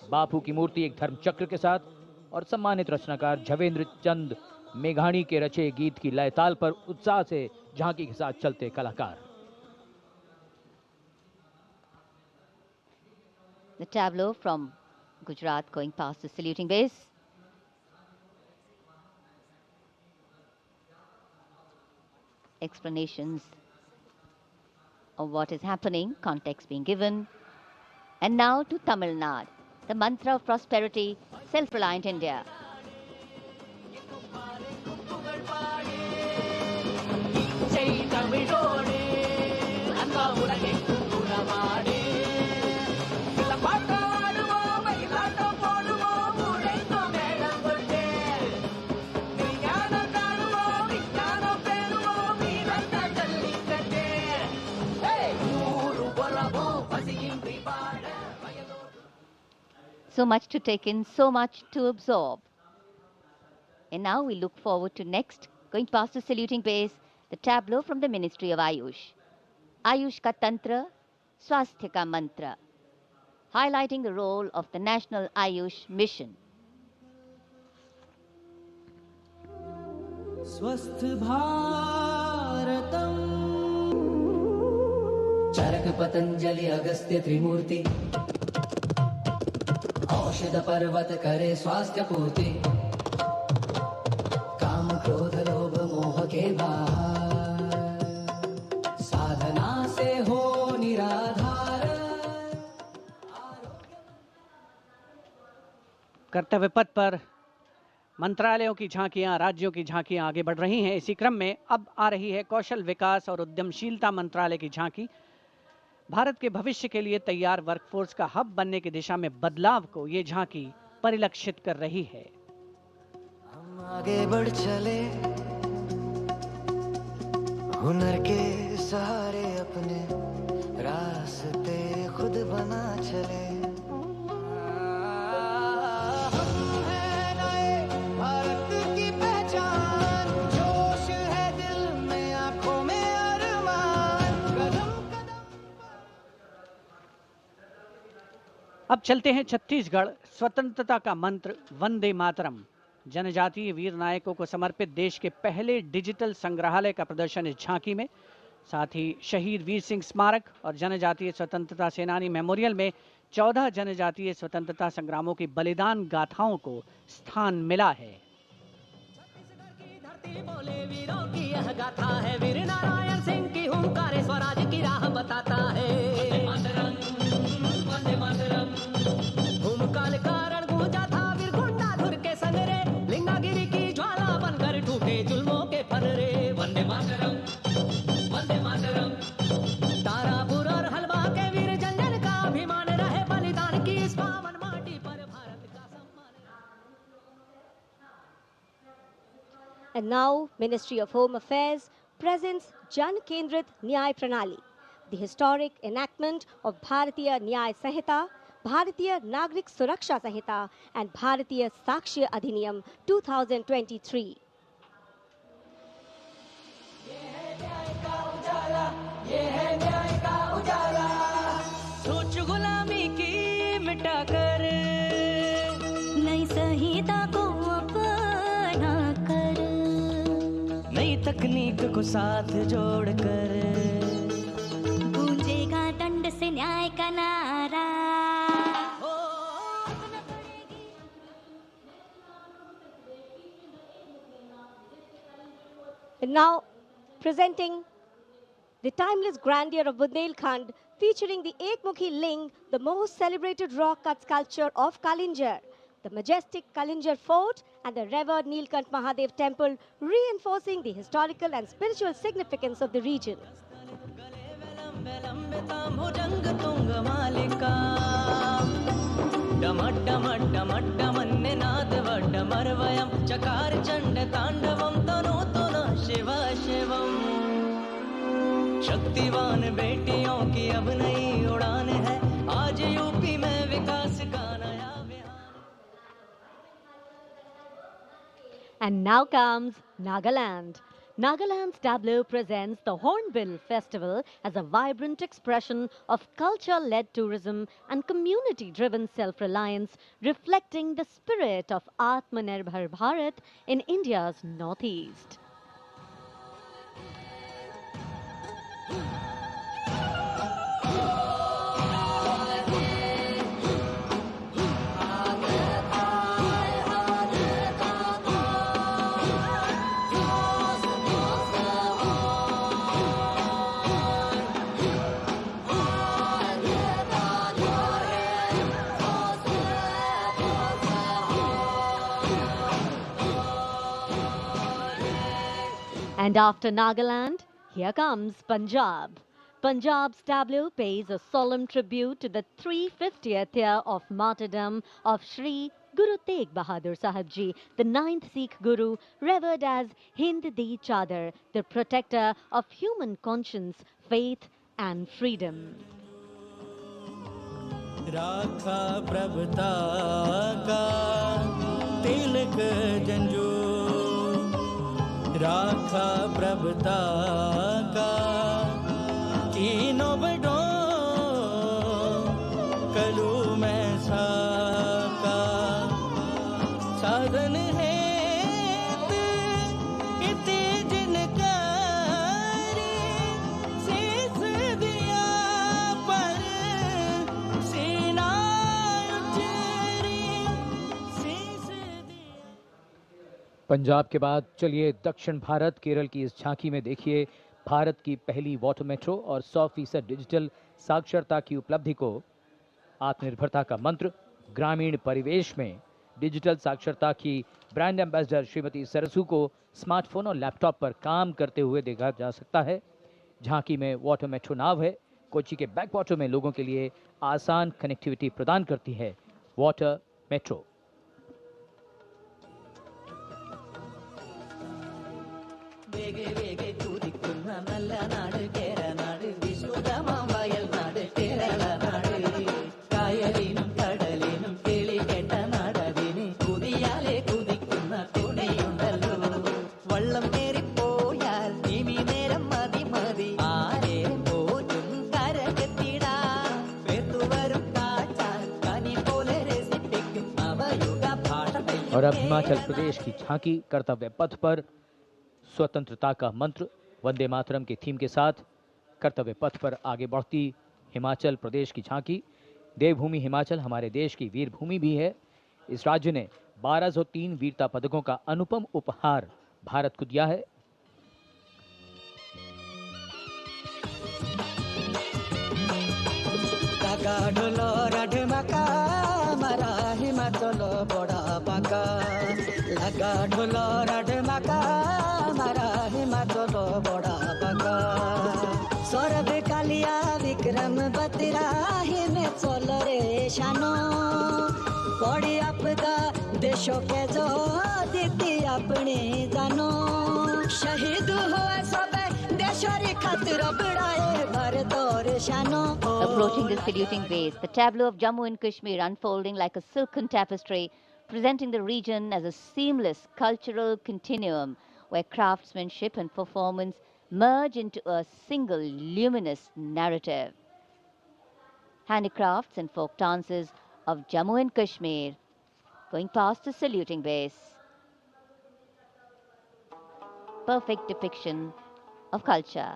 बापू की मूर्ति एक धर्म चक्र के साथ और सम्मानित रचनाकार झवेंद्र चंद मेघाणी के रचे गीत की लय ताल पर उत्साह से झांकी के साथ चलते कलाकार। The tableau from Gujarat going past the saluting base. Explanations of what is happening, context being given. And now to Tamil Nadu, the mantra of prosperity, self-reliant India. So much to take in, so much to absorb. And now we look forward to next, going past the saluting base, the tableau from the Ministry of Ayush. Ayush ka Tantra, Swasthya ka Mantra, highlighting the role of the National Ayush Mission. स्वस्थ भारतम चरक पतंजलि अगस्त्य त्रिमूर्ति औषध पर्वत करे स्वास्थ्य पूर्ति काम क्रोध लोभ मोह के बाहर साधना से हो निराधार। कर्तव्य पथ पर मंत्रालयों की झांकियां, राज्यों की झांकियां आगे बढ़ रही हैं। इसी क्रम में अब आ रही है कौशल विकास और उद्यमशीलता मंत्रालय की झांकी। भारत के भविष्य के लिए तैयार वर्कफोर्स का हब बनने की दिशा में बदलाव को ये झांकी परिलक्षित कर रही है। हम आगे बढ़ चले हुनर के सहारे अपने रास्ते खुद बना चले। अब चलते हैं छत्तीसगढ़। स्वतंत्रता का मंत्र वंदे मातरम, जनजातीय वीर नायकों को समर्पित देश के पहले डिजिटल संग्रहालय का प्रदर्शन इस झांकी में। साथ ही शहीद वीर सिंह स्मारक और जनजातीय स्वतंत्रता सेनानी मेमोरियल में 14 जनजातीय स्वतंत्रता संग्रामों की बलिदान गाथाओं को स्थान मिला है। छत्तीसगढ़ की धरती बोले वीरों की यह गाथा है, वीर नारायण सिंह की हुंकार स्वराज की राह बताता है। भूमकाल कारण गूंजा था वीर गुंडाधुर के संगरे, लिंगागिरी की ज्वाला बनकर टूटे जुल्मों के फनरे। वंदे मातरम, वंदे मातरम। तारापुर और हलवा के वीर जंजन का अभिमान रहे, बलिदान की इस पावन माटी पर भारत का सम्मान। And now, Ministry of Home Affairs presents Jan Kendrit Nyay Pranali, the historic enactment of Bharatiya Nyay Sanhita, Bharatiya Nagrik Suraksha Sanhita, and Bharatiya Sakshya Adhiniyam 2023. ये है न्याय का उजाला, सोच गुलामी की मिटाकर नई संहिता को अपना कर, नई तकनीक को साथ जोड़कर गूंजेगा दंड से न्याय का नारा। And now, presenting the timeless grandeur of Bundelkhand, featuring the Ekmukhi Ling, the most celebrated rock cut sculpture of Kalinjar, the majestic Kalinjar Fort, and the revered Nilkant Mahadev Temple, reinforcing the historical and spiritual significance of the region. शक्तिवान बेटियों की अब नई उड़ान है, आज UP में विकास का नया विहार। And now comes Nagaland. Nagaland's tableau presents the Hornbill Festival as a vibrant expression of culture-led tourism and community-driven self-reliance, reflecting the spirit of Atmanirbhar Bharat in India's northeast. And after Nagaland, here comes Punjab. Punjab's tableau pays a solemn tribute to the 350th year of martyrdom of Sri Guru Tegh Bahadur Sahib Ji, the 9th Sikh Guru, revered as Hind Di Chadar, the protector of human conscience, faith and freedom. राखा प्रभुता का तिलक जंजू, राखा प्रभुता का तीनों बड़ों कलू में साका साधन है इते जिनकारी शीस दिया पर सीना उचरी शीस दिया। पंजाब के बाद चलिए दक्षिण भारत केरल की इस झांकी में देखिए भारत की पहली वाटर मेट्रो और 100% डिजिटल साक्षरता की उपलब्धि को। आत्मनिर्भरता का मंत्र ग्रामीण परिवेश में डिजिटल साक्षरता की ब्रांड एम्बेसडर श्रीमती सरसू को स्मार्टफोन और लैपटॉप पर काम करते हुए देखा जा सकता है। झांकी में वाटर मेट्रो नाव है, कोच्चि के बैक वाटर में लोगों के लिए आसान कनेक्टिविटी प्रदान करती है वाटर मेट्रो। வேகே வேகே கூதிக்குள்ள நல்ல நாடு கேரநாடு விசுதமாம் வயல் நாடு கேரள நாடு காயலினும் கடலினும் கிளி கெட்ட நாடதினு குதியாலே குதிക്കുന്ന துணையுണ്ടല്ലോ വള്ളം കേറിപ്പോയാൽ ഇനി നേരം മതി മതി ആരെ പോറ്റും കരകെത്തിടാം പേത്തുവരും കാറ്റാൽ കനി പോലെ രസിപ്പിക്കും അവയുഗ ഭാഷ और अब हिमाचल प्रदेश की झांकी कर्तव्य पथ पर स्वतंत्रता का मंत्र वंदे मातरम के थीम के साथ कर्तव्य पथ पर आगे बढ़ती हिमाचल प्रदेश की झांकी। देवभूमि हिमाचल हमारे देश की वीर भूमि भी है। इस राज्य ने 1203 वीरता पदकों का अनुपम उपहार भारत को दिया है। ढोलो राढमाका मारा हिमाचल बड़ा पाका लगा ढोलो राढमाका मारा हिमाचल बड़ा पाका सौरभ कालिया विक्रम बत्रा हिमाचल रे शानो बड़ी आपदा देशों के जो दीदी अपने जानो शहीद हुए सब देशों खातिर बड़ाए भारत और शानो। Approaching the saluting base, the tableau of Jammu and Kashmir unfolding like a silken tapestry, presenting the region as a seamless cultural continuum where craftsmanship and performance merge into a single luminous narrative. Handicrafts and folk dances of Jammu and Kashmir going past the saluting base. Perfect depiction of culture.